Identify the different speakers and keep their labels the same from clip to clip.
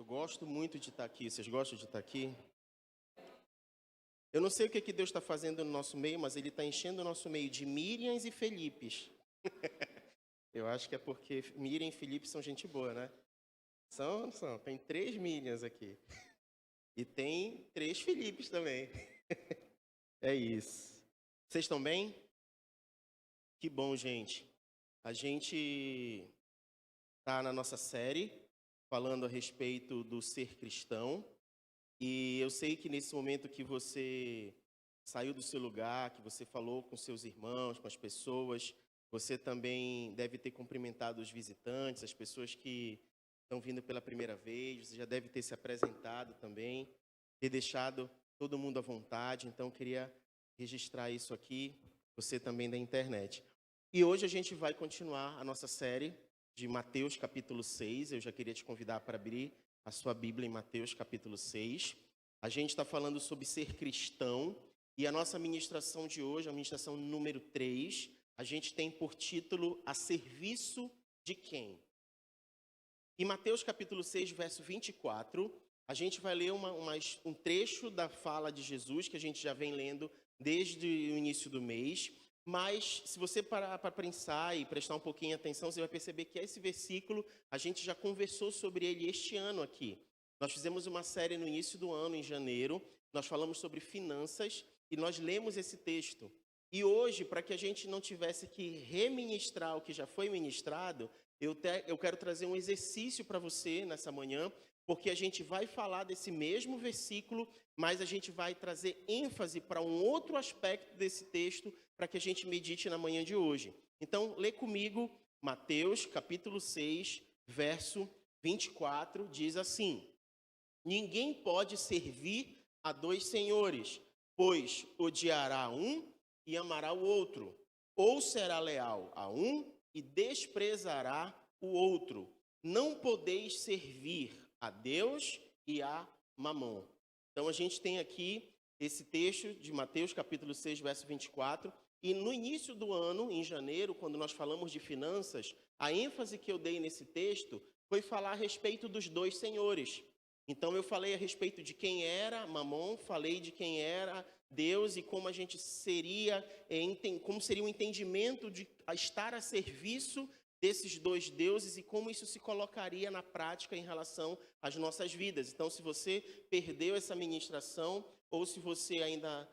Speaker 1: gosto muito de estar aqui. Vocês gostam de estar aqui? Eu não sei o que Deus está fazendo no nosso meio, mas Ele está enchendo o nosso meio de Miriams e Felipes. Eu acho que é porque Miriam e Felipe são gente boa, né? São. Tem 3 Miriams aqui. E tem 3 Felipes também. É isso. Vocês estão bem? Que bom, gente. A gente está na nossa série falando a respeito do ser cristão. E eu sei que nesse momento que você saiu do seu lugar, que você falou com seus irmãos, com as pessoas, você também deve ter cumprimentado os visitantes, as pessoas que estão vindo pela primeira vez, você já deve ter se apresentado também, ter deixado todo mundo à vontade. Então, queria registrar isso aqui, você também da internet. E hoje a gente vai continuar a nossa série de Mateus capítulo 6. Eu já queria te convidar para abrir a sua Bíblia em Mateus capítulo 6. A gente está falando sobre ser cristão e a nossa ministração de hoje, a ministração número 3, a gente tem por título A Serviço de Quem? Em Mateus capítulo 6, verso 24, a gente vai ler um trecho da fala de Jesus que a gente já vem lendo desde o início do mês. Mas, se você parar para pensar e prestar um pouquinho de atenção, você vai perceber que esse versículo, a gente já conversou sobre ele este ano aqui. Nós fizemos uma série no início do ano, em janeiro, nós falamos sobre finanças e nós lemos esse texto. E hoje, para que a gente não tivesse que reministrar o que já foi ministrado, eu quero trazer um exercício para você nessa manhã, porque a gente vai falar desse mesmo versículo, mas a gente vai trazer ênfase para um outro aspecto desse texto, para que a gente medite na manhã de hoje. Então, lê comigo Mateus, capítulo 6, verso 24, diz assim: Ninguém pode servir a 2 senhores, pois odiará um e amará o outro, ou será leal a um e desprezará o outro. Não podeis servir a Deus e a Mamon. Então, a gente tem aqui esse texto de Mateus, capítulo 6, verso 24. E no início do ano, em janeiro, quando nós falamos de finanças, a ênfase que eu dei nesse texto foi falar a respeito dos 2 senhores. Então, eu falei a respeito de quem era Mamon, falei de quem era Deus e como a gente seria, como seria o entendimento de estar a serviço desses 2 deuses e como isso se colocaria na prática em relação às nossas vidas. Então, se você perdeu essa ministração ou se você ainda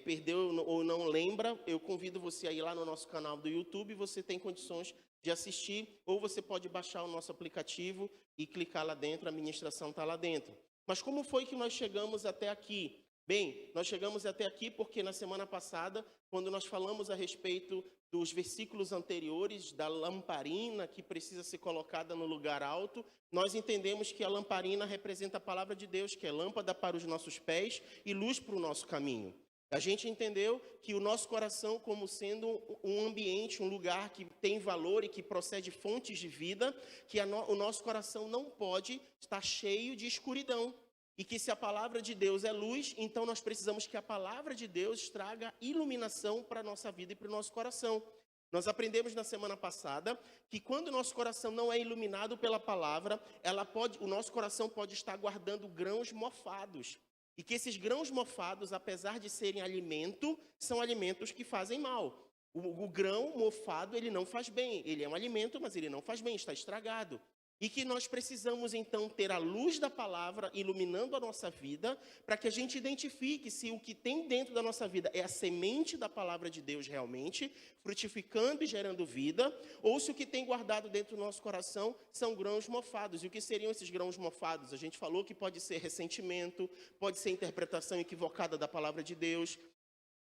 Speaker 1: perdeu ou não lembra, eu convido você a ir lá no nosso canal do YouTube, você tem condições de assistir, ou você pode baixar o nosso aplicativo e clicar lá dentro, a ministração está lá dentro. Mas como foi que nós chegamos até aqui? Bem, nós chegamos até aqui porque na semana passada, quando nós falamos a respeito dos versículos anteriores, da lamparina que precisa ser colocada no lugar alto, nós entendemos que a lamparina representa a palavra de Deus, que é lâmpada para os nossos pés e luz para o nosso caminho. A gente entendeu que o nosso coração, como sendo um ambiente, um lugar que tem valor e que procede fontes de vida, que o nosso coração não pode estar cheio de escuridão. E que se a palavra de Deus é luz, então nós precisamos que a palavra de Deus traga iluminação para a nossa vida e para o nosso coração. Nós aprendemos na semana passada que quando o nosso coração não é iluminado pela palavra, o nosso coração pode estar guardando grãos mofados. E que esses grãos mofados, apesar de serem alimento, são alimentos que fazem mal. O grão mofado, ele não faz bem. Ele é um alimento, mas ele não faz bem, está estragado. E que nós precisamos, então, ter a luz da palavra iluminando a nossa vida, para que a gente identifique se o que tem dentro da nossa vida é a semente da palavra de Deus realmente, frutificando e gerando vida, ou se o que tem guardado dentro do nosso coração são grãos mofados. E o que seriam esses grãos mofados? A gente falou que pode ser ressentimento, pode ser interpretação equivocada da palavra de Deus,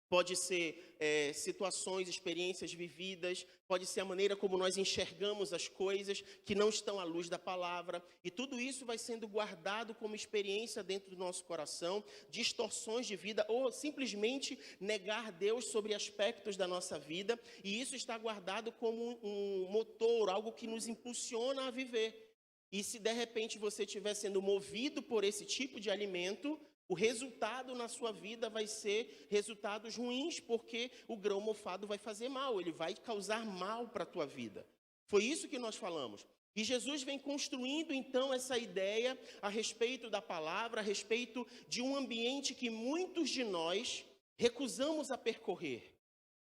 Speaker 1: pode ser situações, experiências vividas, pode ser a maneira como nós enxergamos as coisas que não estão à luz da palavra. E tudo isso vai sendo guardado como experiência dentro do nosso coração, distorções de vida ou simplesmente negar Deus sobre aspectos da nossa vida. E isso está guardado como um motor, algo que nos impulsiona a viver. E se de repente você estiver sendo movido por esse tipo de alimento, o resultado na sua vida vai ser resultados ruins, porque o grão mofado vai fazer mal, ele vai causar mal para a tua vida. Foi isso que nós falamos. E Jesus vem construindo então essa ideia a respeito da palavra, a respeito de um ambiente que muitos de nós recusamos a percorrer.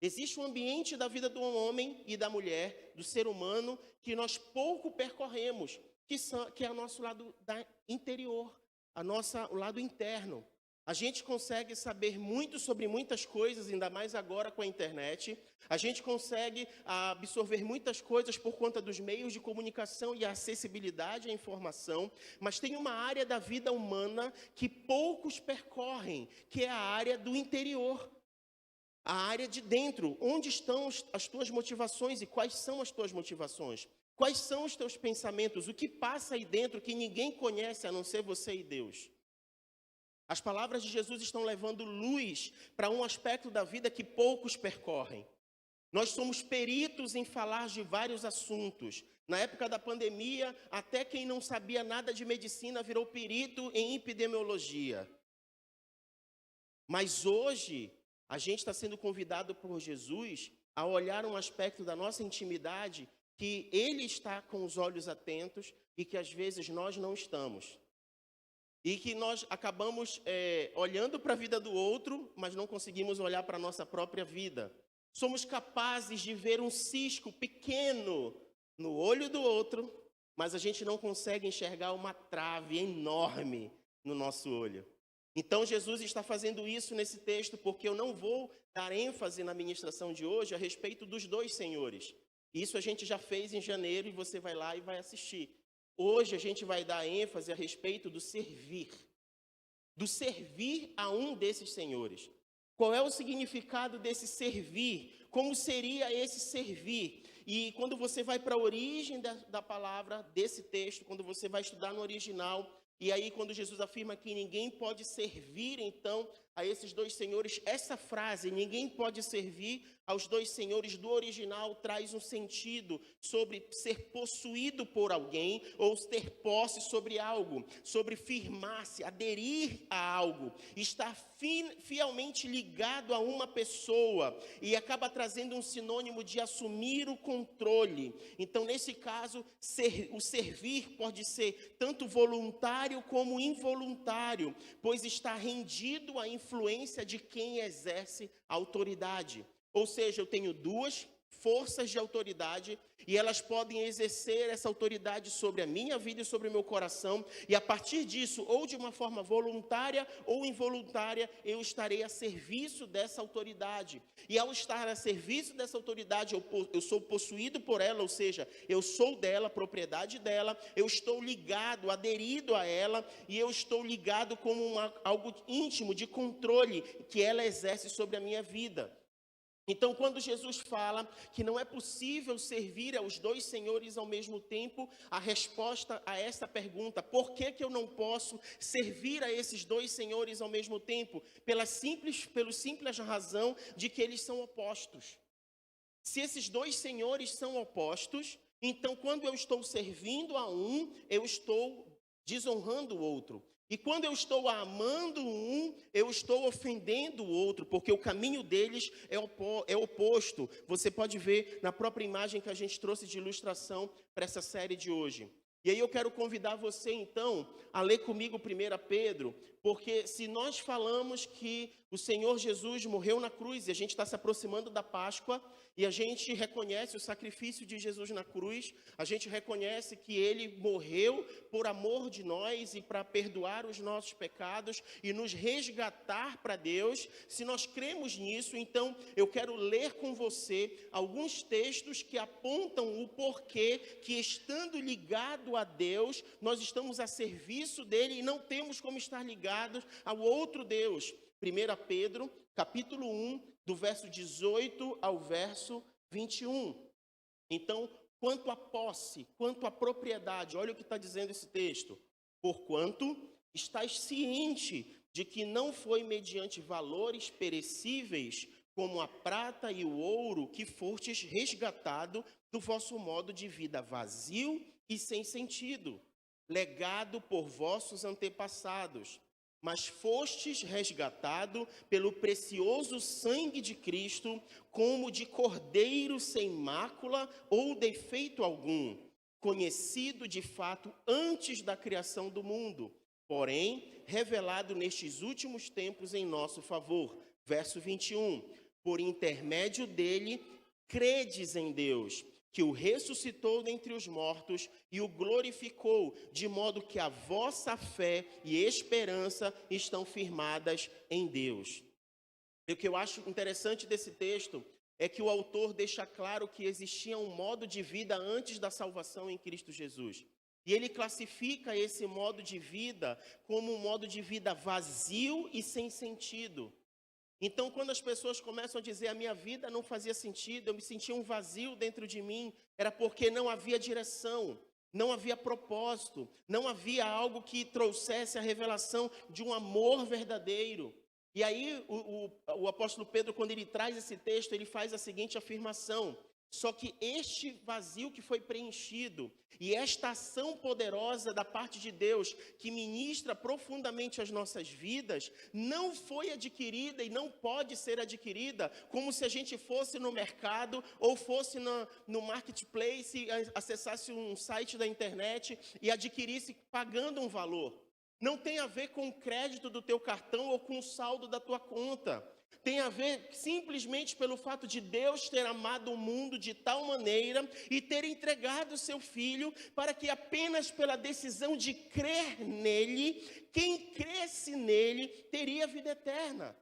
Speaker 1: Existe um ambiente da vida do homem e da mulher, do ser humano, que nós pouco percorremos, que é o nosso lado interior, o lado interno. A gente consegue saber muito sobre muitas coisas, ainda mais agora com a internet. A gente consegue absorver muitas coisas por conta dos meios de comunicação e a acessibilidade à informação. Mas tem uma área da vida humana que poucos percorrem, que é a área do interior. A área de dentro. Onde estão as tuas motivações e quais são as tuas motivações? Quais são os teus pensamentos? O que passa aí dentro que ninguém conhece a não ser você e Deus? As palavras de Jesus estão levando luz para um aspecto da vida que poucos percorrem. Nós somos peritos em falar de vários assuntos. Na época da pandemia, até quem não sabia nada de medicina virou perito em epidemiologia. Mas hoje, a gente está sendo convidado por Jesus a olhar um aspecto da nossa intimidade que Ele está com os olhos atentos e que às vezes nós não estamos. E que nós acabamos olhando para a vida do outro, mas não conseguimos olhar para a nossa própria vida. Somos capazes de ver um cisco pequeno no olho do outro, mas a gente não consegue enxergar uma trave enorme no nosso olho. Então Jesus está fazendo isso nesse texto, porque eu não vou dar ênfase na ministração de hoje a respeito dos dois senhores. Isso a gente já fez em janeiro e você vai lá e vai assistir. Hoje a gente vai dar ênfase a respeito do servir a um desses senhores. Qual é o significado desse servir? Como seria esse servir? E quando você vai para a origem da palavra, desse texto, quando você vai estudar no original, e aí quando Jesus afirma que ninguém pode servir, então, a esses dois senhores, essa frase, ninguém pode servir aos dois senhores, do original, traz um sentido sobre ser possuído por alguém ou ter posse sobre algo, sobre firmar-se, aderir a algo, estar fielmente ligado a uma pessoa, e acaba trazendo um sinônimo de assumir o controle. Então, nesse caso, o servir pode ser tanto voluntário como involuntário, pois está rendido à influência de quem exerce a autoridade. Ou seja, eu tenho duas forças de autoridade e elas podem exercer essa autoridade sobre a minha vida e sobre o meu coração. E a partir disso, ou de uma forma voluntária ou involuntária, eu estarei a serviço dessa autoridade. E ao estar a serviço dessa autoridade, eu sou possuído por ela, ou seja, eu sou dela, propriedade dela, eu estou ligado, aderido a ela, e eu estou ligado como algo íntimo de controle que ela exerce sobre a minha vida. Então, quando Jesus fala que não é possível servir aos dois senhores ao mesmo tempo, a resposta a esta pergunta, por que eu não posso servir a esses dois senhores ao mesmo tempo? Pelo simples razão de que eles são opostos. Se esses dois senhores são opostos, então quando eu estou servindo a um, eu estou desonrando o outro. E quando eu estou amando um, eu estou ofendendo o outro, porque o caminho deles é oposto. Você pode ver na própria imagem que a gente trouxe de ilustração para essa série de hoje. E aí eu quero convidar você, então, a ler comigo 1 Pedro, porque se nós falamos que o Senhor Jesus morreu na cruz, e a gente está se aproximando da Páscoa, e a gente reconhece o sacrifício de Jesus na cruz, a gente reconhece que Ele morreu por amor de nós e para perdoar os nossos pecados e nos resgatar para Deus. Se nós cremos nisso, então eu quero ler com você alguns textos que apontam o porquê que, estando ligado a Deus, nós estamos a serviço dEle e não temos como estar ligados ao outro Deus. 1 Pedro, capítulo 1, do verso 18 ao verso 21. Então, quanto à posse, quanto à propriedade, olha o que está dizendo esse texto. Porquanto estás ciente de que não foi mediante valores perecíveis, como a prata e o ouro, que fostes resgatado do vosso modo de vida vazio e sem sentido, legado por vossos antepassados, mas fostes resgatado pelo precioso sangue de Cristo, como de cordeiro sem mácula ou defeito algum, conhecido de fato antes da criação do mundo, porém revelado nestes últimos tempos em nosso favor. Verso 21, por intermédio dele, credes em Deus, que o ressuscitou dentre os mortos e o glorificou, de modo que a vossa fé e esperança estão firmadas em Deus. E o que eu acho interessante desse texto é que o autor deixa claro que existia um modo de vida antes da salvação em Cristo Jesus. E ele classifica esse modo de vida como um modo de vida vazio e sem sentido. Então, quando as pessoas começam a dizer a minha vida não fazia sentido, eu me sentia um vazio dentro de mim, era porque não havia direção, não havia propósito, não havia algo que trouxesse a revelação de um amor verdadeiro. E aí o apóstolo Pedro, quando ele traz esse texto, ele faz a seguinte afirmação: só que este vazio que foi preenchido e esta ação poderosa da parte de Deus, que ministra profundamente as nossas vidas, não foi adquirida e não pode ser adquirida como se a gente fosse no mercado ou fosse no marketplace, acessasse um site da internet e adquirisse pagando um valor. Não tem a ver com o crédito do teu cartão ou com o saldo da tua conta. Tem a ver simplesmente pelo fato de Deus ter amado o mundo de tal maneira e ter entregado o seu Filho para que apenas pela decisão de crer nele, quem cresce nele teria vida eterna.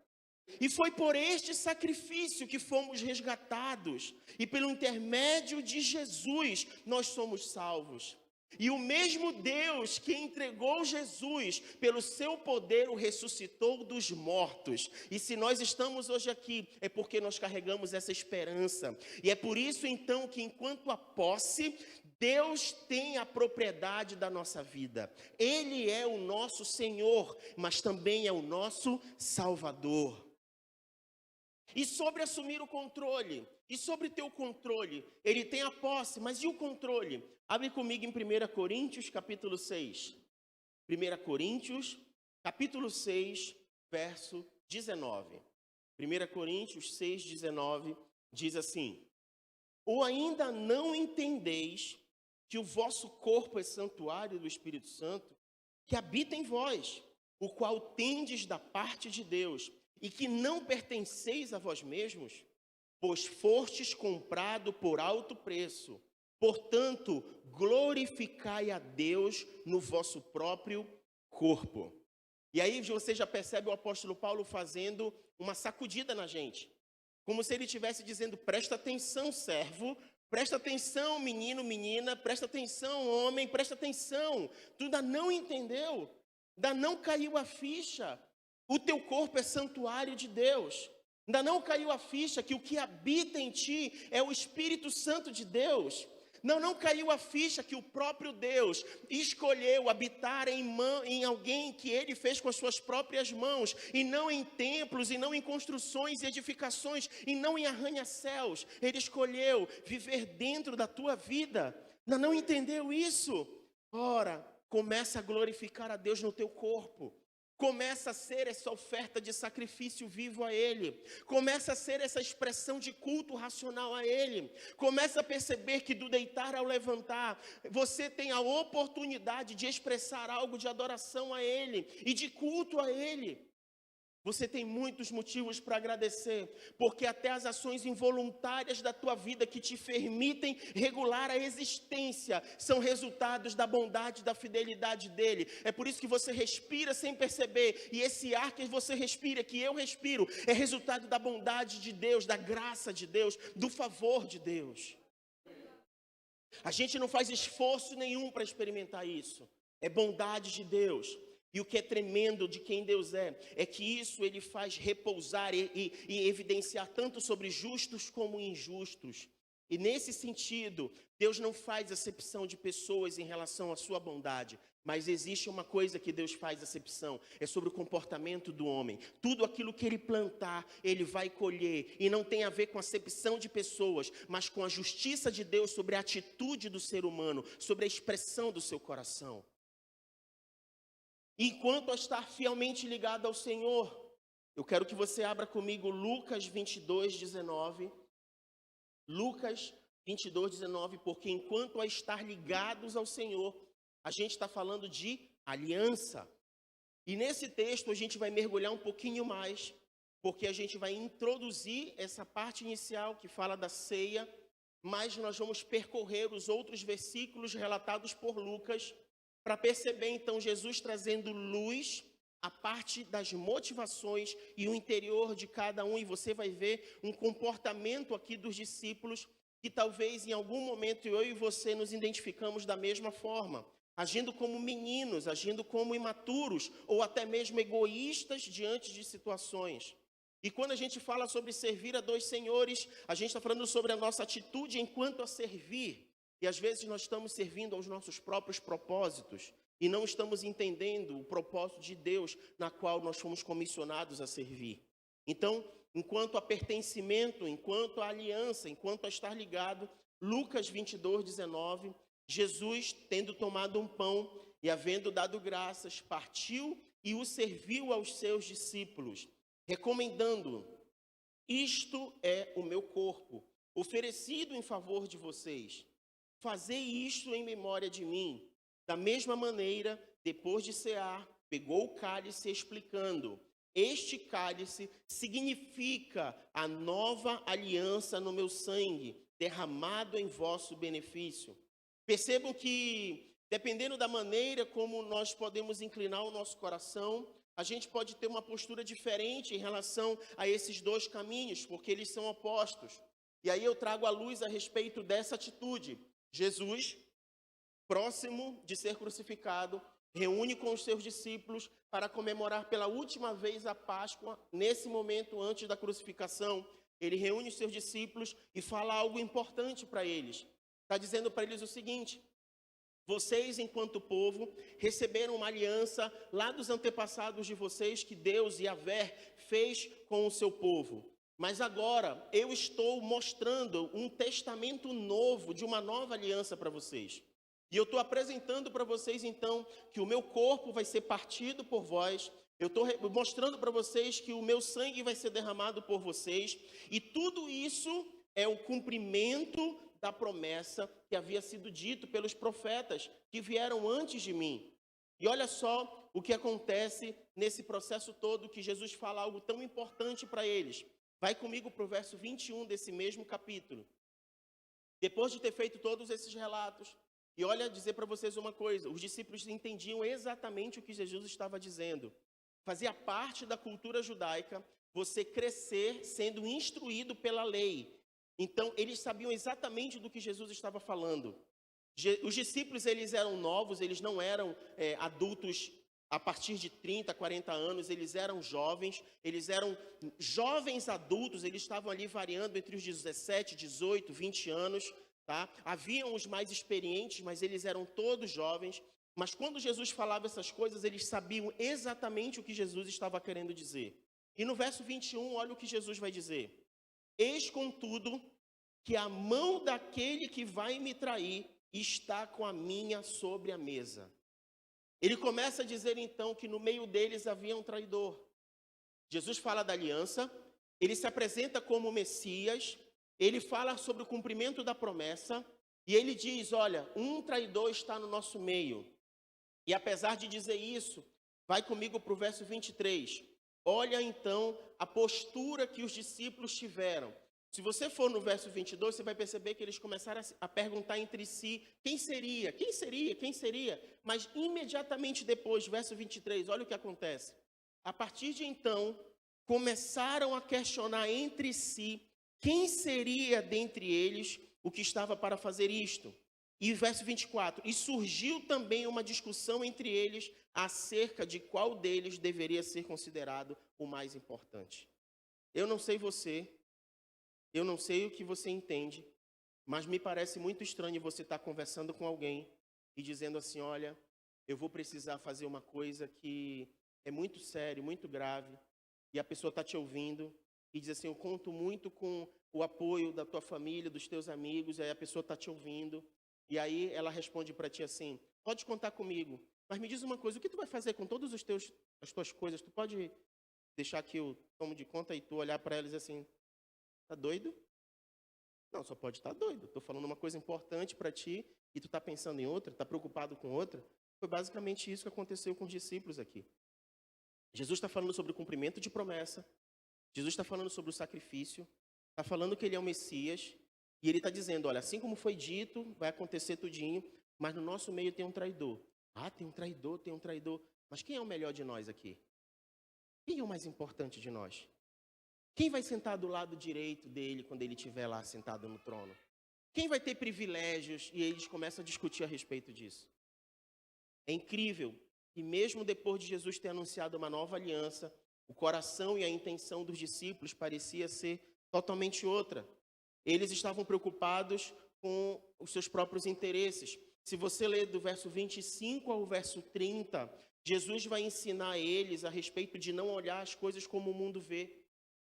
Speaker 1: E foi por este sacrifício que fomos resgatados e pelo intermédio de Jesus nós somos salvos. E o mesmo Deus que entregou Jesus, pelo seu poder, o ressuscitou dos mortos. E se nós estamos hoje aqui, é porque nós carregamos essa esperança. E é por isso, então, que enquanto a posse, Deus tem a propriedade da nossa vida. Ele é o nosso Senhor, mas também é o nosso Salvador. E sobre assumir o controle, e sobre ter o controle, ele tem a posse, mas e o controle? Abre comigo em 1 Coríntios, capítulo 6. 1 Coríntios, capítulo 6, verso 19. 1 Coríntios 6, 19, diz assim: ou ainda não entendeis que o vosso corpo é santuário do Espírito Santo, que habita em vós, o qual tendes da parte de Deus, e que não pertenceis a vós mesmos, pois fostes comprado por alto preço. Portanto, glorificai a Deus no vosso próprio corpo. E aí você já percebe o apóstolo Paulo fazendo uma sacudida na gente. Como se ele estivesse dizendo: presta atenção, servo, presta atenção, menino, menina, presta atenção, homem, presta atenção. Tu ainda não entendeu, ainda não caiu a ficha. O teu corpo é santuário de Deus. Ainda não caiu a ficha que o que habita em ti é o Espírito Santo de Deus. Não caiu a ficha que o próprio Deus escolheu habitar em alguém que ele fez com as suas próprias mãos, e não em templos, e não em construções e edificações, e não em arranha-céus. Ele escolheu viver dentro da tua vida. Ainda não entendeu isso? Ora, começa a glorificar a Deus no teu corpo. Começa a ser essa oferta de sacrifício vivo a Ele. Começa a ser essa expressão de culto racional a Ele. Começa a perceber que do deitar ao levantar, você tem a oportunidade de expressar algo de adoração a Ele e de culto a Ele. Você tem muitos motivos para agradecer, porque até as ações involuntárias da tua vida que te permitem regular a existência são resultados da bondade e da fidelidade dele. É por isso que você respira sem perceber, e esse ar que você respira, que eu respiro, é resultado da bondade de Deus, da graça de Deus, do favor de Deus. A gente não faz esforço nenhum para experimentar isso, é bondade de Deus. E o que é tremendo de quem Deus é que isso ele faz repousar e evidenciar tanto sobre justos como injustos. E nesse sentido, Deus não faz acepção de pessoas em relação à sua bondade. Mas existe uma coisa que Deus faz acepção, é sobre o comportamento do homem. Tudo aquilo que ele plantar, ele vai colher. E não tem a ver com acepção de pessoas, mas com a justiça de Deus sobre a atitude do ser humano, sobre a expressão do seu coração. Enquanto a estar fielmente ligado ao Senhor, eu quero que você abra comigo Lucas 22, 19. Lucas 22:19, porque enquanto a estar ligados ao Senhor, a gente está falando de aliança. E nesse texto a gente vai mergulhar um pouquinho mais, porque a gente vai introduzir essa parte inicial que fala da ceia, mas nós vamos percorrer os outros versículos relatados por Lucas, para perceber então Jesus trazendo luz à parte das motivações e o interior de cada um, e você vai ver um comportamento aqui dos discípulos que talvez em algum momento eu e você nos identificamos da mesma forma, agindo como meninos, agindo como imaturos ou até mesmo egoístas diante de situações. E quando a gente fala sobre servir a dois senhores, a gente está falando sobre a nossa atitude enquanto a servir. E às vezes nós estamos servindo aos nossos próprios propósitos e não estamos entendendo o propósito de Deus na qual nós fomos comissionados a servir. Então, enquanto a pertencimento, enquanto a aliança, enquanto a estar ligado, Lucas 22:19, Jesus, tendo tomado um pão e havendo dado graças, partiu e o serviu aos seus discípulos, recomendando: isto é o meu corpo, oferecido em favor de vocês. Fazei isto em memória de mim. Da mesma maneira, depois de cear, pegou o cálice, explicando: este cálice significa a nova aliança no meu sangue, derramado em vosso benefício. Percebam que, dependendo da maneira como nós podemos inclinar o nosso coração, a gente pode ter uma postura diferente em relação a esses dois caminhos, porque eles são opostos. E aí eu trago a luz a respeito dessa atitude. Jesus, próximo de ser crucificado, reúne com os seus discípulos para comemorar pela última vez a Páscoa. Nesse momento, antes da crucificação, ele reúne os seus discípulos e fala algo importante para eles. Está dizendo para eles o seguinte: vocês, enquanto povo, receberam uma aliança lá dos antepassados de vocês que Deus, Yahvé, fez com o seu povo. Mas agora eu estou mostrando um testamento novo, de uma nova aliança para vocês. E eu estou apresentando para vocês, então, que o meu corpo vai ser partido por vós. Eu estou mostrando para vocês que o meu sangue vai ser derramado por vocês. E tudo isso é o cumprimento da promessa que havia sido dito pelos profetas que vieram antes de mim. E olha só o que acontece nesse processo todo, que Jesus fala algo tão importante para eles. Vai comigo para o verso 21 desse mesmo capítulo. Depois de ter feito todos esses relatos, e olha, dizer para vocês uma coisa: os discípulos entendiam exatamente o que Jesus estava dizendo. Fazia parte da cultura judaica você crescer sendo instruído pela lei. Então, eles sabiam exatamente do que Jesus estava falando. Os discípulos, eles eram novos, eles não eram adultos a partir de 30, 40 anos, eles eram jovens adultos, eles estavam ali variando entre os 17, 18, 20 anos, tá? Haviam os mais experientes, mas eles eram todos jovens. Mas quando Jesus falava essas coisas, eles sabiam exatamente o que Jesus estava querendo dizer. E no verso 21, olha o que Jesus vai dizer: eis, contudo, que a mão daquele que vai me trair está com a minha sobre a mesa. Ele começa a dizer então que no meio deles havia um traidor. Jesus fala da aliança, ele se apresenta como Messias, ele fala sobre o cumprimento da promessa, e ele diz: olha, um traidor está no nosso meio. E apesar de dizer isso, vai comigo para o verso 23. Olha então a postura que os discípulos tiveram. Se você for no verso 22, você vai perceber que eles começaram a perguntar entre si: quem seria? Quem seria? Quem seria? Mas imediatamente depois, verso 23, olha o que acontece. A partir de então, começaram a questionar entre si quem seria dentre eles o que estava para fazer isto. E verso 24, e surgiu também uma discussão entre eles acerca de qual deles deveria ser considerado o mais importante. Eu não sei você, eu não sei o que você entende, mas me parece muito estranho você estar conversando com alguém e dizendo assim: olha, eu vou precisar fazer uma coisa que é muito sério, muito grave, e a pessoa está te ouvindo e diz assim: eu conto muito com o apoio da tua família, dos teus amigos, e aí a pessoa está te ouvindo, e aí ela responde para ti assim: pode contar comigo, mas me diz uma coisa, o que tu vai fazer com todas as tuas coisas? Tu pode deixar que eu tomo de conta? E tu olhar para ela e dizer assim: tá doido? Não, só pode estar doido. Estou falando uma coisa importante para ti e tu está pensando em outra, está preocupado com outra. Foi basicamente isso que aconteceu com os discípulos aqui. Jesus está falando sobre o cumprimento de promessa. Jesus está falando sobre o sacrifício. Está falando que ele é o Messias. E ele está dizendo, olha, assim como foi dito, vai acontecer tudinho, mas no nosso meio tem um traidor. Ah, tem um traidor, tem um traidor. Mas quem é o melhor de nós aqui? Quem é o mais importante de nós? Quem vai sentar do lado direito dele quando ele estiver lá sentado no trono? Quem vai ter privilégios? E eles começam a discutir a respeito disso. É incrível que mesmo depois de Jesus ter anunciado uma nova aliança, o coração e a intenção dos discípulos parecia ser totalmente outra. Eles estavam preocupados com os seus próprios interesses. Se você ler do verso 25 ao verso 30, Jesus vai ensinar eles a respeito de não olhar as coisas como o mundo vê.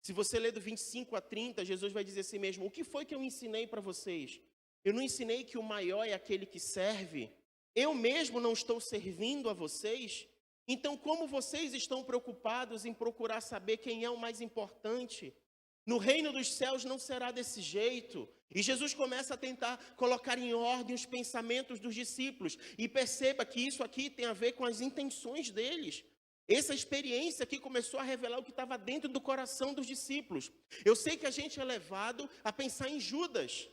Speaker 1: Se você ler do 25 a 30, Jesus vai dizer assim mesmo, o que foi que eu ensinei para vocês? Eu não ensinei que o maior é aquele que serve? Eu mesmo não estou servindo a vocês? Então, como vocês estão preocupados em procurar saber quem é o mais importante? No reino dos céus não será desse jeito. E Jesus começa a tentar colocar em ordem os pensamentos dos discípulos. E perceba que isso aqui tem a ver com as intenções deles. Essa experiência aqui começou a revelar o que estava dentro do coração dos discípulos. Eu sei que a gente é levado a pensar em Judas.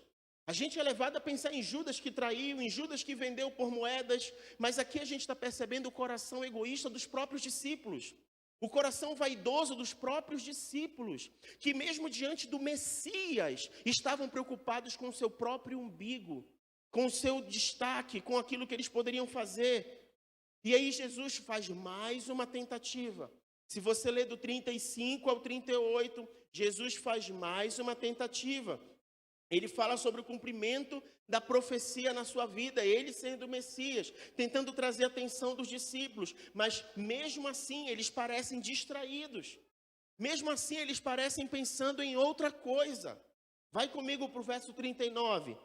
Speaker 1: A gente é levado a pensar em Judas que traiu, em Judas que vendeu por moedas. Mas aqui a gente está percebendo o coração egoísta dos próprios discípulos. O coração vaidoso dos próprios discípulos, que mesmo diante do Messias, estavam preocupados com o seu próprio umbigo, com o seu destaque, com aquilo que eles poderiam fazer. E aí Jesus faz mais uma tentativa. Se você ler do 35 ao 38, Jesus faz mais uma tentativa. Ele fala sobre o cumprimento da profecia na sua vida, ele sendo o Messias, tentando trazer a atenção dos discípulos, mas mesmo assim eles parecem distraídos, mesmo assim eles parecem pensando em outra coisa. Vai comigo para o verso 39.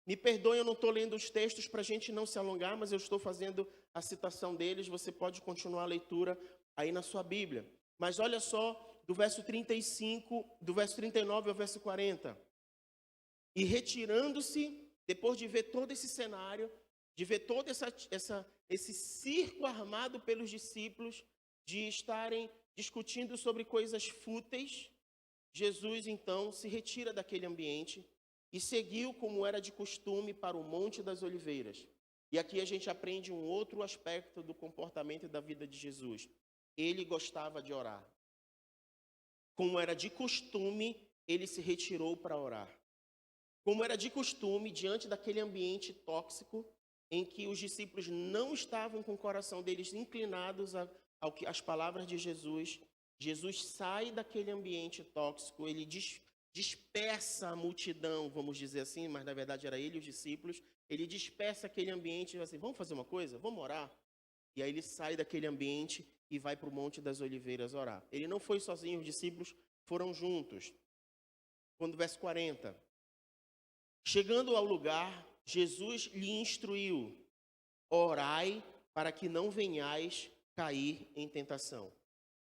Speaker 1: Me perdoe, eu não estou lendo os textos para a gente não se alongar, mas eu estou fazendo a citação deles, você pode continuar a leitura aí na sua Bíblia. Mas olha só, do verso 35, do verso 39 ao verso 40. E retirando-se, depois de ver todo esse cenário, de ver todo esse circo armado pelos discípulos, de estarem discutindo sobre coisas fúteis, Jesus então se retira daquele ambiente e seguiu, como era de costume, para o Monte das Oliveiras. E aqui a gente aprende um outro aspecto do comportamento e da vida de Jesus. Ele gostava de orar. Como era de costume, ele se retirou para orar. Como era de costume, diante daquele ambiente tóxico, em que os discípulos não estavam com o coração deles inclinados às palavras de Jesus, Jesus sai daquele ambiente tóxico, ele dispersa a multidão, vamos dizer assim, mas na verdade era ele e os discípulos, ele dispersa aquele ambiente e diz assim, vamos fazer uma coisa? Vamos orar? E aí ele sai daquele ambiente e vai para o Monte das Oliveiras orar. Ele não foi sozinho, os discípulos foram juntos. Quando verso 40... Chegando ao lugar, Jesus lhe instruiu, orai para que não venhais cair em tentação.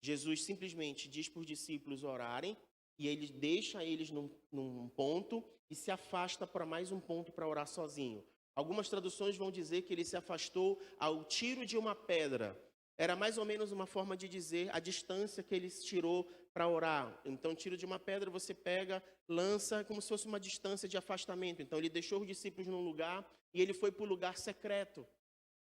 Speaker 1: Jesus simplesmente diz para os discípulos orarem, e ele deixa eles num ponto e se afasta para mais um ponto para orar sozinho. Algumas traduções vão dizer que ele se afastou ao tiro de uma pedra. Era mais ou menos uma forma de dizer a distância que ele tirou para orar. Então, tiro de uma pedra, você pega, lança, como se fosse uma distância de afastamento. Então, ele deixou os discípulos num lugar e ele foi para o lugar secreto.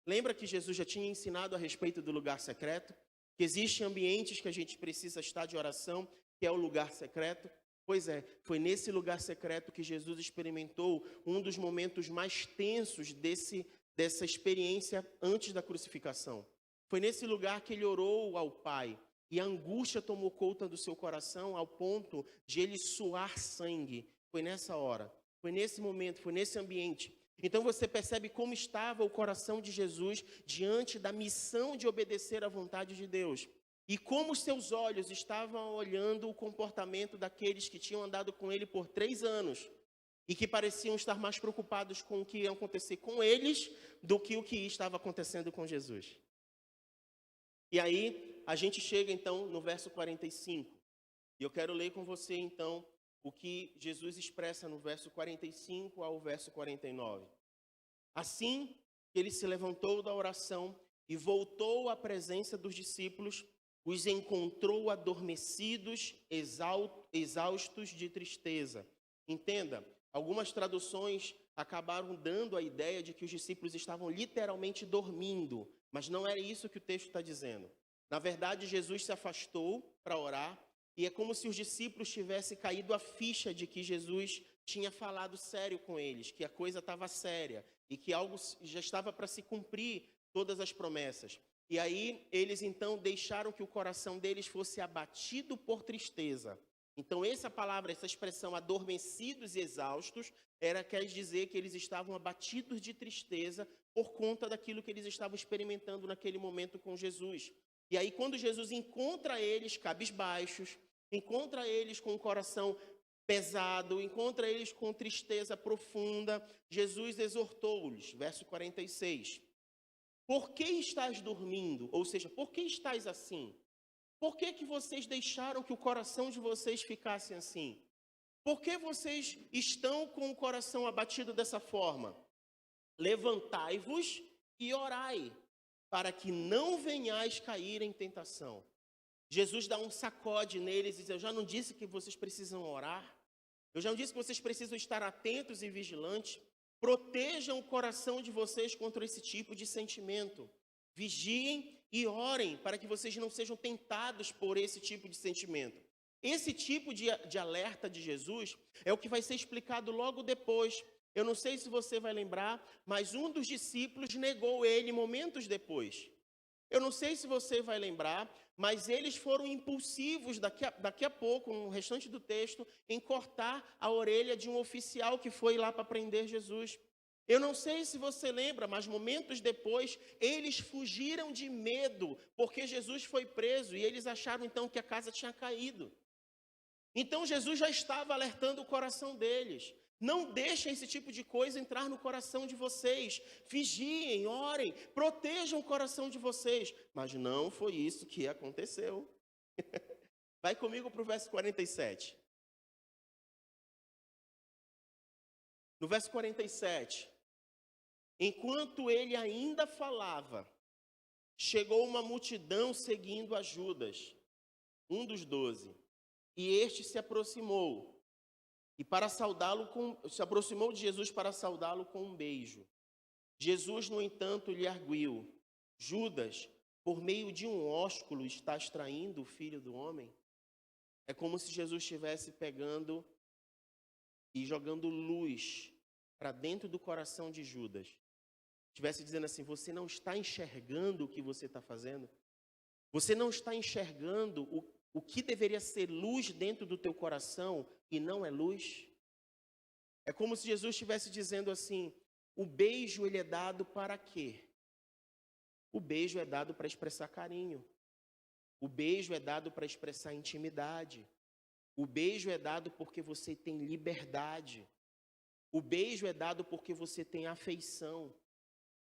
Speaker 1: Lembra que Jesus já tinha ensinado a respeito do lugar secreto? Que existem ambientes que a gente precisa estar de oração, que é o lugar secreto? Pois é, foi nesse lugar secreto que Jesus experimentou um dos momentos mais tensos dessa experiência antes da crucificação. Foi nesse lugar que ele orou ao Pai. E a angústia tomou conta do seu coração ao ponto de ele suar sangue. Foi nessa hora, foi nesse momento, foi nesse ambiente. Então você percebe como estava o coração de Jesus diante da missão de obedecer à vontade de Deus. E como os seus olhos estavam olhando o comportamento daqueles que tinham andado com ele por 3 anos. E que pareciam estar mais preocupados com o que ia acontecer com eles do que o que estava acontecendo com Jesus. E aí, a gente chega então no verso 45. E eu quero ler com você então o que Jesus expressa no verso 45 ao verso 49. Assim, ele se levantou da oração e voltou à presença dos discípulos, os encontrou adormecidos, exaustos de tristeza. Entenda, algumas traduções acabaram dando a ideia de que os discípulos estavam literalmente dormindo, mas não era isso que o texto está dizendo. Na verdade, Jesus se afastou para orar, e é como se os discípulos tivessem caído a ficha de que Jesus tinha falado sério com eles, que a coisa estava séria, e que algo já estava para se cumprir, todas as promessas. E aí, eles então deixaram que o coração deles fosse abatido por tristeza. Então, essa palavra, essa expressão, adormecidos e exaustos, quer dizer que eles estavam abatidos de tristeza por conta daquilo que eles estavam experimentando naquele momento com Jesus. E aí, quando Jesus encontra eles cabisbaixos, encontra eles com o coração pesado, encontra eles com tristeza profunda, Jesus exortou-lhes, verso 46. Por que estás dormindo? Ou seja, por que estás assim? Por que vocês deixaram que o coração de vocês ficasse assim? Por que vocês estão com o coração abatido dessa forma? Levantai-vos e orai, para que não venhais cair em tentação. Jesus dá um sacode neles e diz, eu já não disse que vocês precisam orar? Eu já não disse que vocês precisam estar atentos e vigilantes? Protejam o coração de vocês contra esse tipo de sentimento. Vigiem e orem para que vocês não sejam tentados por esse tipo de sentimento. Esse tipo de alerta de Jesus é o que vai ser explicado logo depois. Eu não sei se você vai lembrar, mas um dos discípulos negou ele momentos depois. Eu não sei se você vai lembrar, mas eles foram impulsivos daqui a pouco, no restante do texto, em cortar a orelha de um oficial que foi lá para prender Jesus. Eu não sei se você lembra, mas momentos depois, eles fugiram de medo, porque Jesus foi preso e eles acharam então que a casa tinha caído. Então Jesus já estava alertando o coração deles. Não deixem esse tipo de coisa entrar no coração de vocês. Vigiem, orem, protejam o coração de vocês. Mas não foi isso que aconteceu. Vai comigo para o verso 47. No verso 47, enquanto ele ainda falava, chegou uma multidão seguindo a Judas, um dos 12. E este se aproximou. E para saudá-lo se aproximou de Jesus para saudá-lo com um beijo. Jesus, no entanto, lhe arguiu: Judas, por meio de um ósculo estás traindo o Filho do Homem? É como se Jesus estivesse pegando e jogando luz para dentro do coração de Judas. Estivesse dizendo assim, você não está enxergando o que você está fazendo? Você não está enxergando o que deveria ser luz dentro do teu coração e não é luz? É como se Jesus estivesse dizendo assim, o beijo ele é dado para quê? O beijo é dado para expressar carinho. O beijo é dado para expressar intimidade. O beijo é dado porque você tem liberdade. O beijo é dado porque você tem afeição.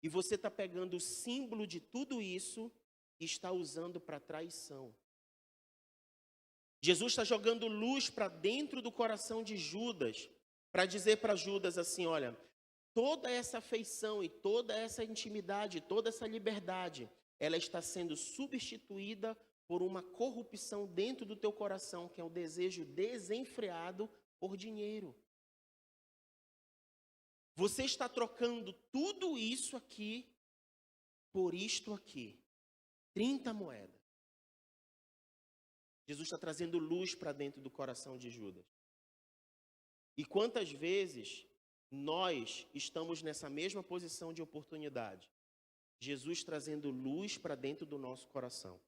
Speaker 1: E você está pegando o símbolo de tudo isso e está usando para traição. Jesus está jogando luz para dentro do coração de Judas, para dizer para Judas assim, olha, toda essa afeição e toda essa intimidade, toda essa liberdade, ela está sendo substituída por uma corrupção dentro do teu coração, que é o desejo desenfreado por dinheiro. Você está trocando tudo isso aqui por isto aqui. 30 moedas. Jesus está trazendo luz para dentro do coração de Judas. E quantas vezes nós estamos nessa mesma posição de oportunidade? Jesus trazendo luz para dentro do nosso coração.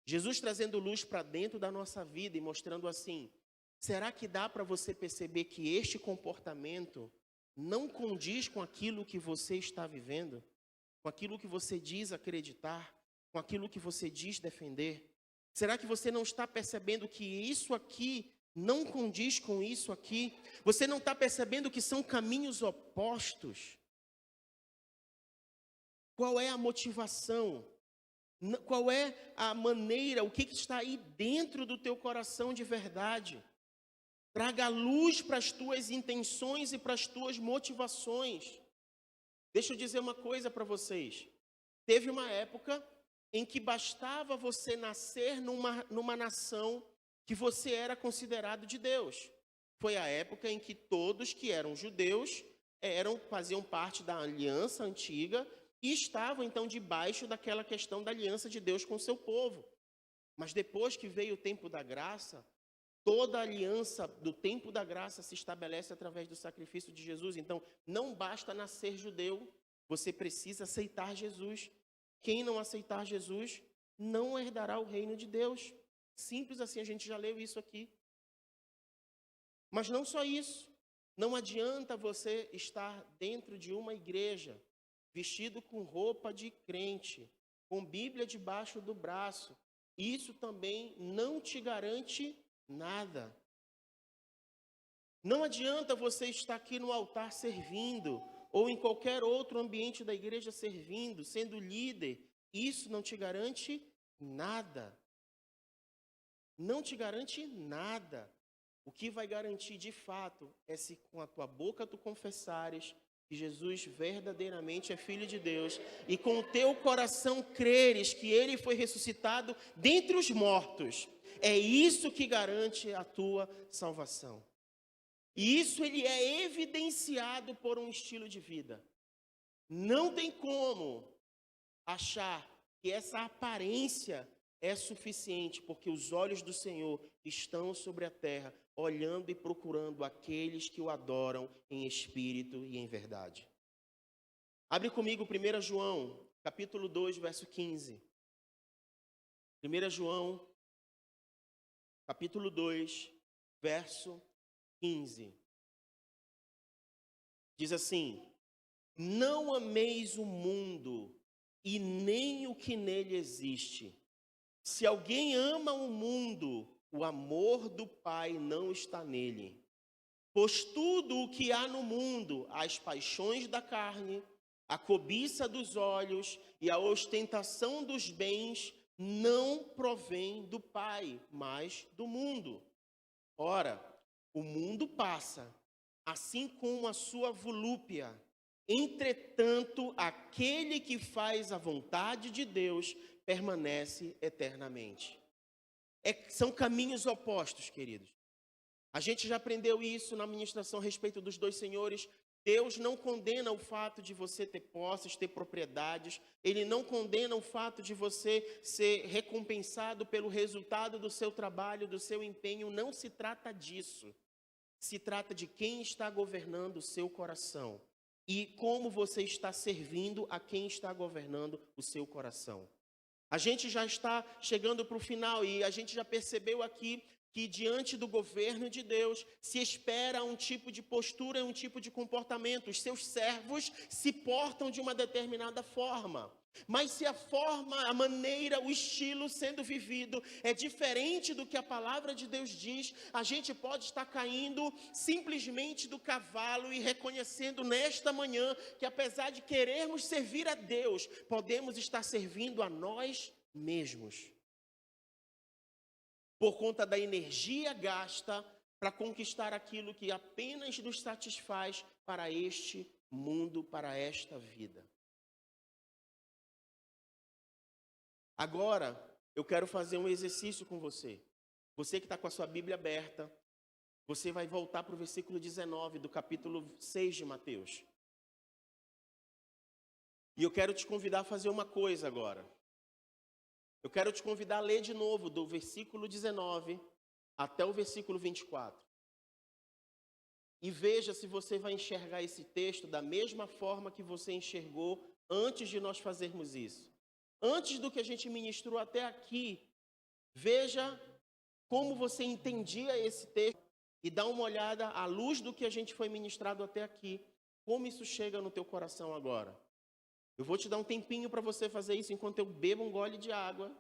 Speaker 1: Jesus trazendo luz para dentro da nossa vida e mostrando assim, será que dá para você perceber que este comportamento não condiz com aquilo que você está vivendo? Com aquilo que você diz acreditar? Com aquilo que você diz defender? Será que você não está percebendo que isso aqui não condiz com isso aqui? Você não está percebendo que são caminhos opostos? Qual é a motivação? Qual é a maneira? O que está aí dentro do teu coração de verdade? Traga luz para as tuas intenções e para as tuas motivações. Deixa eu dizer uma coisa para vocês. Teve uma época em que bastava você nascer numa nação que você era considerado de Deus. Foi a época em que todos que eram judeus faziam parte da aliança antiga e estavam então debaixo daquela questão da aliança de Deus com o seu povo. Mas depois que veio o tempo da graça, toda a aliança do tempo da graça se estabelece através do sacrifício de Jesus. Então, não basta nascer judeu, você precisa aceitar Jesus. Quem não aceitar Jesus não herdará o reino de Deus. Simples assim, a gente já leu isso aqui. Mas não só isso. Não adianta você estar dentro de uma igreja, vestido com roupa de crente, com Bíblia debaixo do braço. Isso também não te garante nada. Não adianta você estar aqui no altar servindo, ou em qualquer outro ambiente da igreja servindo, sendo líder. Isso não te garante nada. Não te garante nada. O que vai garantir de fato é se com a tua boca tu confessares que Jesus verdadeiramente é Filho de Deus e com o teu coração creres que Ele foi ressuscitado dentre os mortos. É isso que garante a tua salvação. E isso ele é evidenciado por um estilo de vida. Não tem como achar que essa aparência é suficiente, porque os olhos do Senhor estão sobre a terra, olhando e procurando aqueles que o adoram em espírito e em verdade. Abre comigo 1 João, capítulo 2, verso 15. 1 João, capítulo 2, verso 15. Diz assim: não ameis o mundo e nem o que nele existe. Se alguém ama o mundo, o amor do Pai não está nele. Pois tudo o que há no mundo, as paixões da carne, a cobiça dos olhos e a ostentação dos bens, não provém do Pai, mas do mundo. Ora, o mundo passa, assim como a sua volúpia. Entretanto, aquele que faz a vontade de Deus permanece eternamente. São caminhos opostos, queridos. A gente já aprendeu isso na ministração a respeito dos dois senhores. Deus não condena o fato de você ter posses, ter propriedades. Ele não condena o fato de você ser recompensado pelo resultado do seu trabalho, do seu empenho. Não se trata disso. Se trata de quem está governando o seu coração e como você está servindo a quem está governando o seu coração. A gente já está chegando para o final e a gente já percebeu aqui que diante do governo de Deus se espera um tipo de postura, um tipo de comportamento. Os seus servos se portam de uma determinada forma. Mas se a forma, a maneira, o estilo sendo vivido é diferente do que a palavra de Deus diz, a gente pode estar caindo simplesmente do cavalo e reconhecendo nesta manhã que apesar de querermos servir a Deus, podemos estar servindo a nós mesmos. Por conta da energia gasta para conquistar aquilo que apenas nos satisfaz para este mundo, para esta vida. Agora, eu quero fazer um exercício com você. Você que está com a sua Bíblia aberta, você vai voltar para o versículo 19 do capítulo 6 de Mateus. E eu quero te convidar a fazer uma coisa agora. Eu quero te convidar a ler de novo do versículo 19 até o versículo 24. E veja se você vai enxergar esse texto da mesma forma que você enxergou antes de nós fazermos isso. Antes do que a gente ministrou até aqui, veja como você entendia esse texto e dá uma olhada à luz do que a gente foi ministrado até aqui. Como isso chega no teu coração agora? Eu vou te dar um tempinho para você fazer isso enquanto eu bebo um gole de água.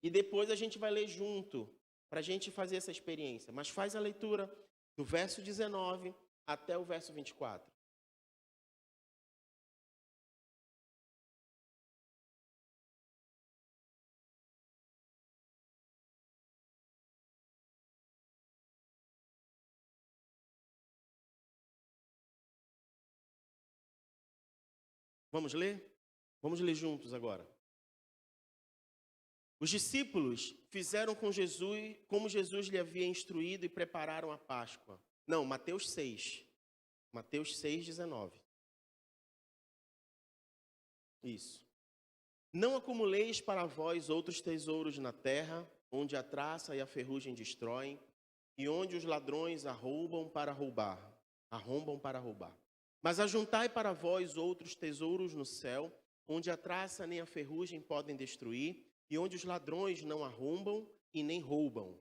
Speaker 1: E depois a gente vai ler junto, para a gente fazer essa experiência. Mas faz a leitura do verso 19 até o verso 24. Vamos ler? Vamos ler juntos agora. Os discípulos fizeram com Jesus como Jesus lhe havia instruído e prepararam a Páscoa. Não, Mateus 6. Mateus 6, 19. Isso. Não acumuleis para vós outros tesouros na terra, onde a traça e a ferrugem destroem, e onde os ladrões arrombam para roubar. Mas ajuntai para vós outros tesouros no céu, onde a traça nem a ferrugem podem destruir, e onde os ladrões não arrombam e nem roubam.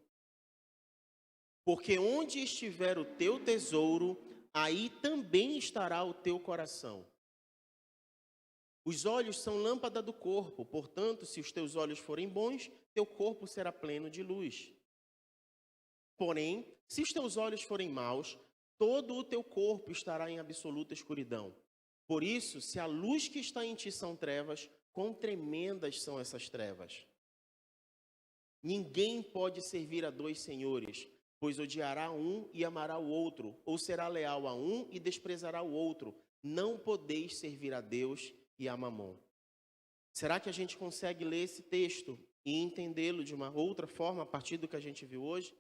Speaker 1: Porque onde estiver o teu tesouro, aí também estará o teu coração. Os olhos são lâmpada do corpo, portanto, se os teus olhos forem bons, teu corpo será pleno de luz. Porém, se os teus olhos forem maus, todo o teu corpo estará em absoluta escuridão. Por isso, se a luz que está em ti são trevas, quão tremendas são essas trevas. Ninguém pode servir a dois senhores, pois odiará um e amará o outro, ou será leal a um e desprezará o outro. Não podeis servir a Deus e a Mamon. Será que a gente consegue ler esse texto e entendê-lo de uma outra forma a partir do que a gente viu hoje?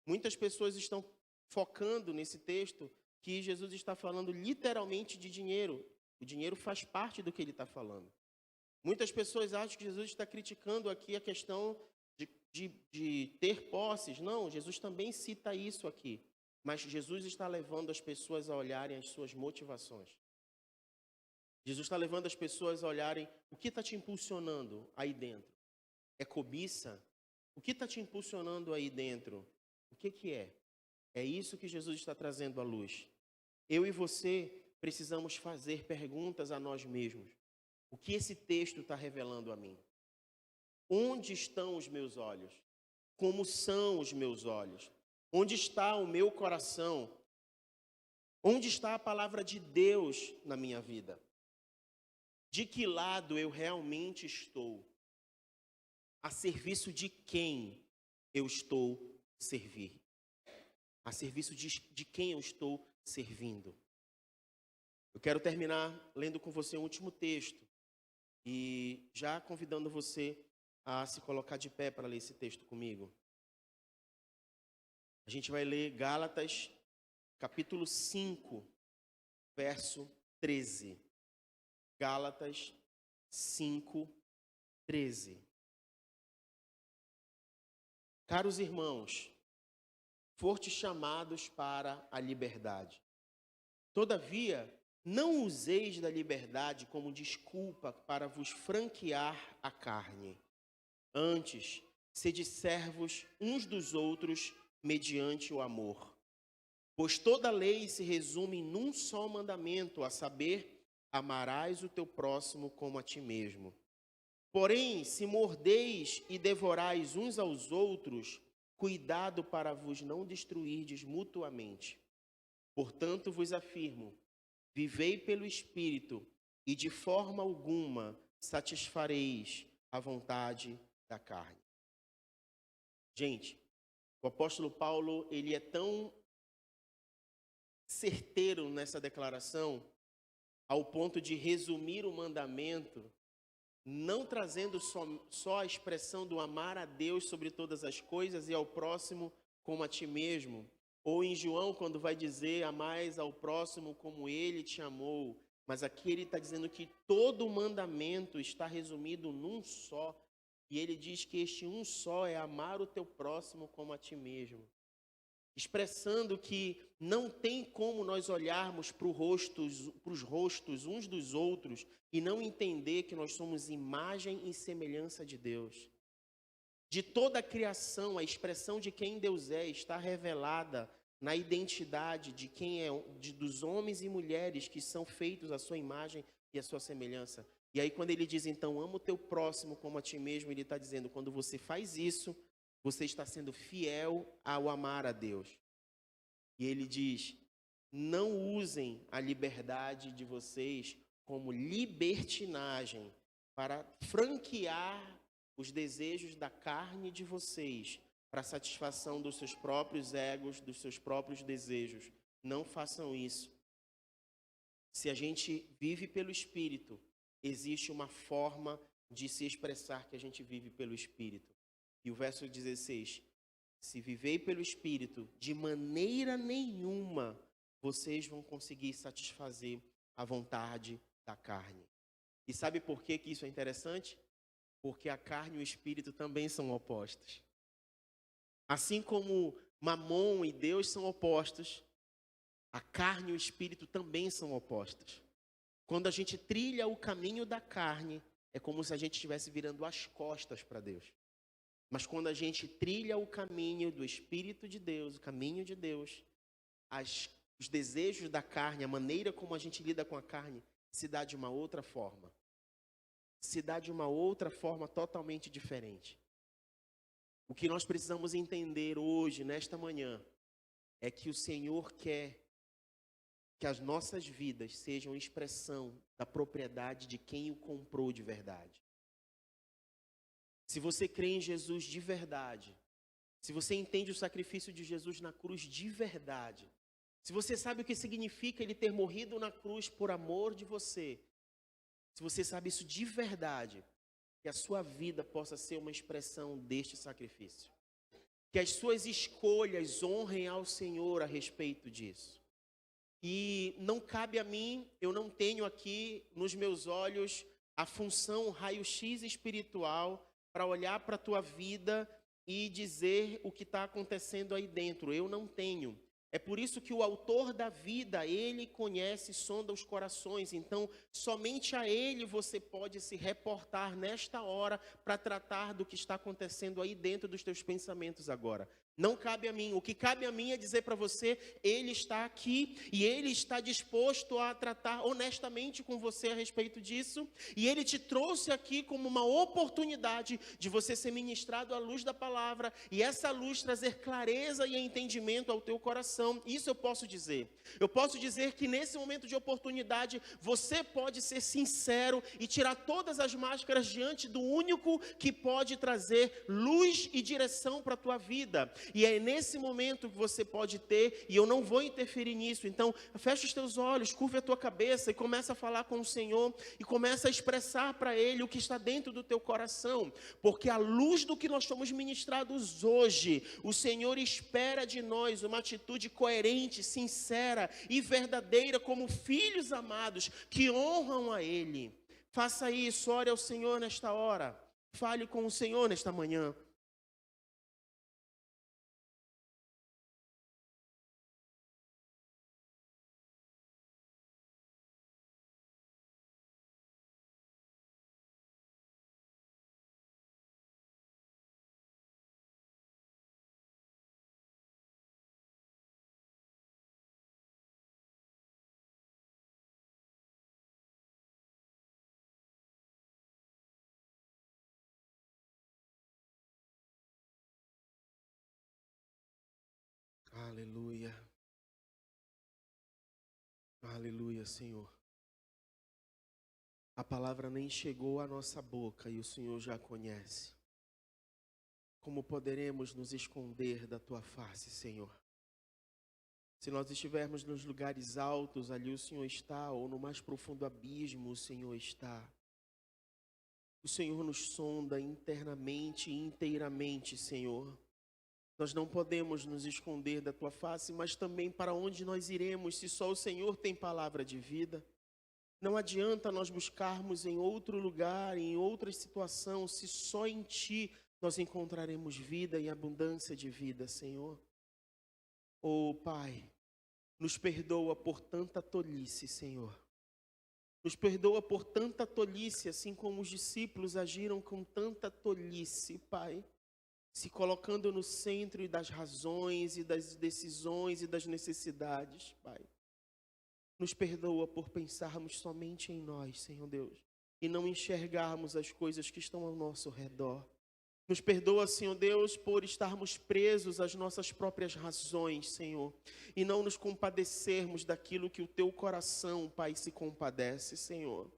Speaker 1: Muitas pessoas estão focando nesse texto que Jesus está falando literalmente de dinheiro. O dinheiro faz parte do que ele está falando. Muitas pessoas acham que Jesus está criticando aqui a questão de ter posses. Não, Jesus também cita isso aqui. Mas Jesus está levando as pessoas a olharem as suas motivações. Jesus está levando as pessoas a olharem o que está te impulsionando aí dentro. É cobiça? O que está te impulsionando aí dentro? O que é? É isso que Jesus está trazendo à luz. Eu e você precisamos fazer perguntas a nós mesmos. O que esse texto está revelando a mim? Onde estão os meus olhos? Como são os meus olhos? Onde está o meu coração? Onde está a palavra de Deus na minha vida? De que lado eu realmente estou? A serviço de quem eu estou servir? A serviço de quem eu estou servindo? Eu quero terminar lendo com você um último texto e já convidando você a se colocar de pé para ler esse texto comigo. A gente vai ler Gálatas, capítulo 5, verso 13. Gálatas 5, 13. Caros irmãos, fostes chamados para a liberdade. Todavia, não useis da liberdade como desculpa para vos franquear a carne. Antes, sede servos uns dos outros mediante o amor. Pois toda lei se resume num só mandamento, a saber, amarás o teu próximo como a ti mesmo. Porém, se mordeis e devorais uns aos outros, cuidado para vos não destruirdes mutuamente. Portanto, vos afirmo, vivei pelo Espírito, e de forma alguma satisfareis a vontade da carne. Gente, o apóstolo Paulo, ele é tão certeiro nessa declaração, ao ponto de resumir o mandamento, não trazendo só a expressão do amar a Deus sobre todas as coisas e ao próximo como a ti mesmo. Ou em João, quando vai dizer, amais ao próximo como ele te amou. Mas aqui ele está dizendo que todo o mandamento está resumido num só. E ele diz que este um só é amar o teu próximo como a ti mesmo. Expressando que não tem como nós olharmos para os rostos uns dos outros e não entender que nós somos imagem e semelhança de Deus. De toda a criação, a expressão de quem Deus é está revelada na identidade de quem é, dos homens e mulheres que são feitos à sua imagem e à sua semelhança. E aí quando ele diz, então, ama o teu próximo como a ti mesmo, ele está dizendo, quando você faz isso, você está sendo fiel ao amar a Deus. E ele diz, não usem a liberdade de vocês como libertinagem para franquear os desejos da carne de vocês para a satisfação dos seus próprios egos, dos seus próprios desejos. Não façam isso. Se a gente vive pelo Espírito, existe uma forma de se expressar que a gente vive pelo Espírito. E o verso 16, se vivei pelo Espírito, de maneira nenhuma vocês vão conseguir satisfazer a vontade da carne. E sabe por que isso é interessante? Porque a carne e o Espírito também são opostos. Assim como Mamon e Deus são opostos, a carne e o Espírito também são opostos. Quando a gente trilha o caminho da carne, é como se a gente estivesse virando as costas para Deus. Mas quando a gente trilha o caminho do Espírito de Deus, o caminho de Deus, os desejos da carne, a maneira como a gente lida com a carne, se dá de uma outra forma. Se dá de uma outra forma totalmente diferente. O que nós precisamos entender hoje, nesta manhã, é que o Senhor quer que as nossas vidas sejam expressão da propriedade de quem o comprou de verdade. Se você crê em Jesus de verdade, se você entende o sacrifício de Jesus na cruz de verdade, se você sabe o que significa Ele ter morrido na cruz por amor de você, se você sabe isso de verdade, que a sua vida possa ser uma expressão deste sacrifício. Que as suas escolhas honrem ao Senhor a respeito disso. E não cabe a mim, eu não tenho aqui nos meus olhos a função raio-x espiritual para olhar para a tua vida e dizer o que está acontecendo aí dentro. Eu não tenho. É por isso que o autor da vida, ele conhece e sonda os corações. Então, somente a ele você pode se reportar nesta hora para tratar do que está acontecendo aí dentro dos teus pensamentos agora. Não cabe a mim. O que cabe a mim é dizer para você, ele está aqui e ele está disposto a tratar honestamente com você a respeito disso. E ele te trouxe aqui como uma oportunidade de você ser ministrado à luz da palavra e essa luz trazer clareza e entendimento ao teu coração. Isso eu posso dizer. Eu posso dizer que nesse momento de oportunidade você pode ser sincero e tirar todas as máscaras diante do único que pode trazer luz e direção para a tua vida. E é nesse momento que você pode ter, e eu não vou interferir nisso, então fecha os teus olhos, curva a tua cabeça e começa a falar com o Senhor e começa a expressar para Ele o que está dentro do teu coração, porque à luz do que nós somos ministrados hoje, o Senhor espera de nós uma atitude coerente, sincera e verdadeira como filhos amados que honram a Ele. Faça isso, ore ao Senhor nesta hora, fale com o Senhor nesta manhã. Aleluia. Aleluia, Senhor. A palavra nem chegou à nossa boca e o Senhor já conhece. Como poderemos nos esconder da tua face, Senhor? Se nós estivermos nos lugares altos, ali o Senhor está, ou no mais profundo abismo, o Senhor está. O Senhor nos sonda internamente e inteiramente, Senhor. Nós não podemos nos esconder da tua face, mas também para onde nós iremos, se só o Senhor tem palavra de vida. Não adianta nós buscarmos em outro lugar, em outra situação, se só em Ti nós encontraremos vida e abundância de vida, Senhor. Oh, Pai, nos perdoa por tanta tolice, Senhor. Nos perdoa por tanta tolice, assim como os discípulos agiram com tanta tolice, Pai. Se colocando no centro das razões e das decisões e das necessidades, Pai. Nos perdoa por pensarmos somente em nós, Senhor Deus, e não enxergarmos as coisas que estão ao nosso redor. Nos perdoa, Senhor Deus, por estarmos presos às nossas próprias razões, Senhor, e não nos compadecermos daquilo que o Teu coração, Pai, se compadece, Senhor.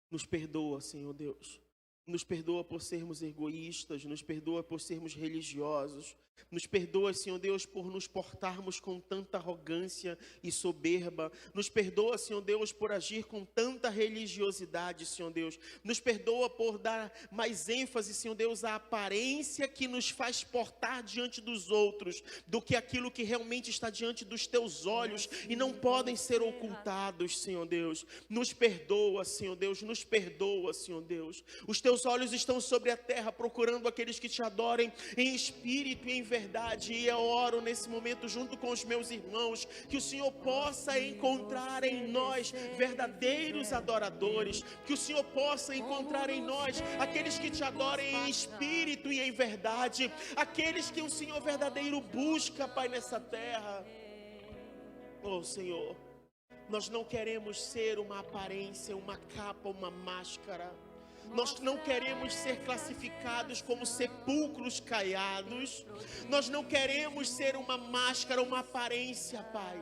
Speaker 1: Nos perdoa, Senhor Deus, Nos perdoa por sermos egoístas, nos perdoa por sermos religiosos, nos perdoa, Senhor Deus, por nos portarmos com tanta arrogância e soberba, nos perdoa, Senhor Deus, por agir com tanta religiosidade, Senhor Deus, nos perdoa por dar mais ênfase, Senhor Deus, à aparência que nos faz portar diante dos outros, do que aquilo que realmente está diante dos teus olhos e não podem ser ocultados, Senhor Deus. Nos perdoa, Senhor Deus, nos perdoa, Senhor Deus. Os teus olhos estão sobre a terra, procurando aqueles que te adorem em espírito e em verdade, e eu oro nesse momento junto com os meus irmãos, que o Senhor possa encontrar em nós verdadeiros adoradores, que o Senhor possa encontrar em nós aqueles que te adorem em espírito e em verdade, aqueles que o Senhor verdadeiro busca, Pai, nessa terra. Oh Senhor, nós não queremos ser uma aparência, uma capa, uma máscara. Nós não queremos ser classificados como sepulcros caiados. Nós não queremos ser uma máscara, uma aparência, Pai.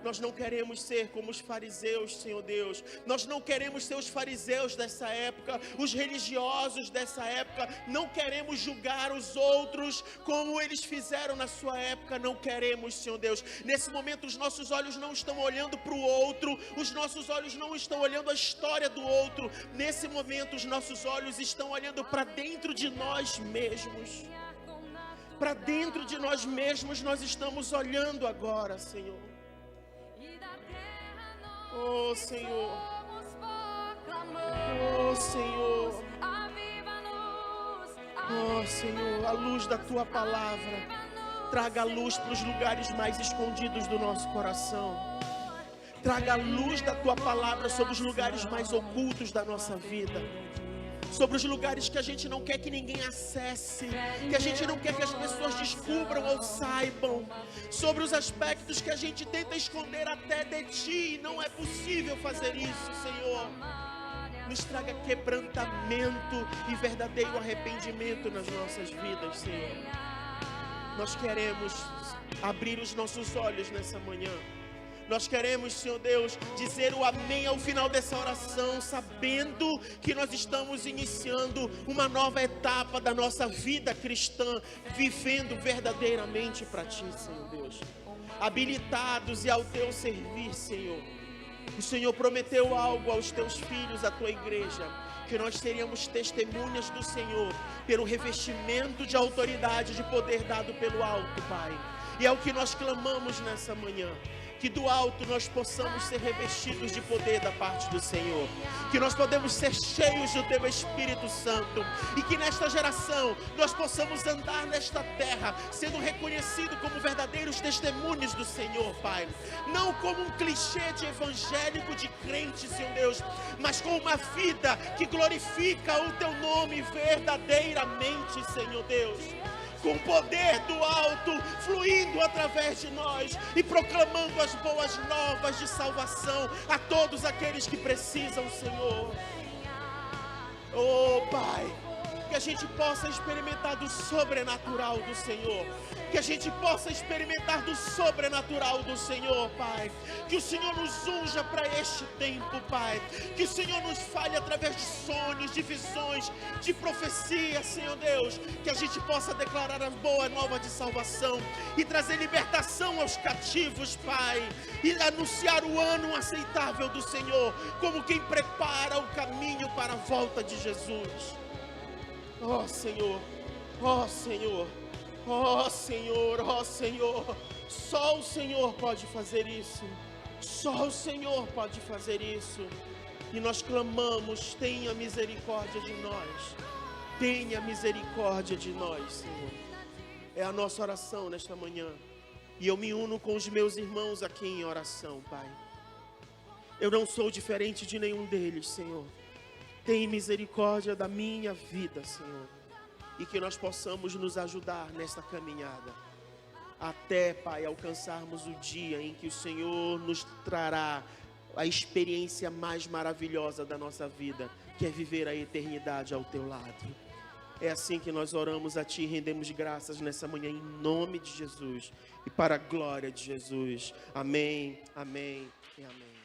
Speaker 1: Nós não queremos ser como os fariseus, Senhor Deus. Nós não queremos ser os fariseus dessa época, os religiosos dessa época. Não queremos julgar os outros como eles fizeram na sua época. Não queremos, Senhor Deus. Nesse momento os nossos olhos não estão olhando para o outro. Os nossos olhos não estão olhando a história do outro. Nesse momento os nossos olhos estão olhando para dentro de nós mesmos. Para dentro de nós mesmos nós estamos olhando agora, Senhor. Oh Senhor, oh Senhor, oh Senhor, a luz da Tua palavra, traga a luz para os lugares mais escondidos do nosso coração, traga a luz da Tua palavra sobre os lugares mais ocultos da nossa vida, sobre os lugares que a gente não quer que ninguém acesse, que a gente não quer que as pessoas descubram ou saibam, sobre os aspectos que a gente tenta esconder até de Ti, e não é possível fazer isso, Senhor. Nos traga quebrantamento e verdadeiro arrependimento nas nossas vidas, Senhor. Nós queremos abrir os nossos olhos nessa manhã. Nós queremos, Senhor Deus, dizer o amém ao final dessa oração, sabendo que nós estamos iniciando uma nova etapa da nossa vida cristã, vivendo verdadeiramente para Ti, Senhor Deus. Habilitados e ao Teu servir, Senhor. O Senhor prometeu algo aos Teus filhos, à Tua igreja, que nós seríamos testemunhas do Senhor, pelo revestimento de autoridade, de poder dado pelo alto, Pai. E é o que nós clamamos nessa manhã. Que do alto nós possamos ser revestidos de poder da parte do Senhor, que nós podemos ser cheios do Teu Espírito Santo, e que nesta geração nós possamos andar nesta terra, sendo reconhecidos como verdadeiros testemunhos do Senhor, Pai, não como um clichê de evangélico, de crente, Senhor Deus, mas com uma vida que glorifica o Teu nome verdadeiramente, Senhor Deus, com o poder do alto fluindo através de nós e proclamando as boas novas de salvação a todos aqueles que precisam, Senhor. Oh Pai, que a gente possa experimentar do sobrenatural do Senhor, que a gente possa experimentar do sobrenatural do Senhor, Pai. Que o Senhor nos unja para este tempo, Pai. Que o Senhor nos fale através de sonhos, de visões, de profecia, Senhor Deus. Que a gente possa declarar a boa nova de salvação e trazer libertação aos cativos, Pai. E anunciar o ano aceitável do Senhor, como quem prepara o caminho para a volta de Jesus. Oh Senhor, oh Senhor, oh Senhor, oh Senhor, só o Senhor pode fazer isso, só o Senhor pode fazer isso, e nós clamamos, tenha misericórdia de nós, tenha misericórdia de nós, Senhor, é a nossa oração nesta manhã, e eu me uno com os meus irmãos aqui em oração, Pai, eu não sou diferente de nenhum deles, Senhor. Tem misericórdia da minha vida, Senhor. E que nós possamos nos ajudar nesta caminhada. Até, Pai, alcançarmos o dia em que o Senhor nos trará a experiência mais maravilhosa da nossa vida, que é viver a eternidade ao Teu lado. É assim que nós oramos a Ti e rendemos graças nessa manhã, em nome de Jesus. E para a glória de Jesus. Amém, amém e amém.